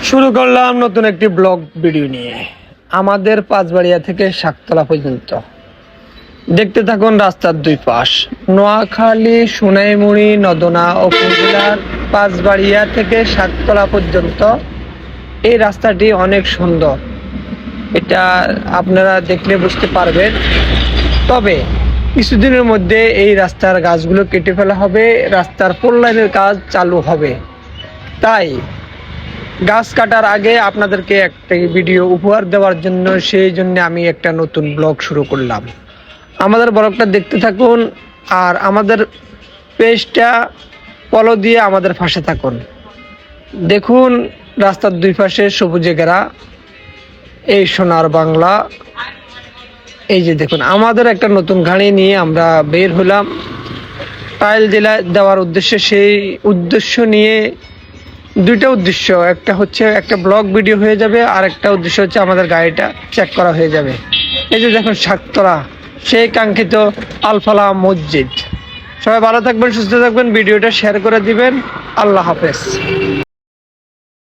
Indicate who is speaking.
Speaker 1: শুরু করলাম নতুন একটি ব্লগ ভিডিও নিয়ে। আমাদের পাঁচবাড়িয়া থেকে শাকতলা পর্যন্ত দেখতে থাকুন রাস্তার দুই পাশ। নোয়াখালী, সোনাইমুড়ি, নদনা উপজেলার পাঁচবাড়িয়া থেকে শাকতলা পর্যন্ত এই রাস্তাটি অনেক সুন্দর। এটা আপনারা দেখলে বুঝতে পারবেন। তবে কিছুদিনের মধ্যে এই রাস্তার গাছগুলো কেটে ফেলা হবে, রাস্তার 4 লাইনের কাজ চালু হবে। তাই গাছ কাটার আগে আপনাদেরকে একটা ভিডিও উপহার দেওয়ার জন্য আমি একটা নতুন ব্লগ শুরু করলাম। আমাদের ব্লগটা দেখতে থাকুন আর আমাদের পেজটা ফলো দিয়ে আমাদের পাশে থাকুন। দেখুন রাস্তার দুই পাশে সবুজে ঘেরা এই সোনার বাংলা। এই যে দেখুন, আমাদের একটা নতুন গাড়ি নিয়ে আমরা বের হলাম টাইল দেওয়ার উদ্দেশ্যে। সেই উদ্দেশ্য নিয়ে দুইটা উদ্দেশ্য, একটা হচ্ছে একটা ব্লগ ভিডিও হয়ে যাবে, আর একটা উদ্দেশ্য হচ্ছে আমাদের গাড়িটা চেক করা হয়ে যাবে। এই যে দেখুন শাকতলা, সেই কাঙ্ক্ষিত আলফালা মসজিদ। সবাই ভালো থাকবেন, সুস্থ থাকবেন, ভিডিওটা শেয়ার করে দিবেন। আল্লাহ হাফেজ।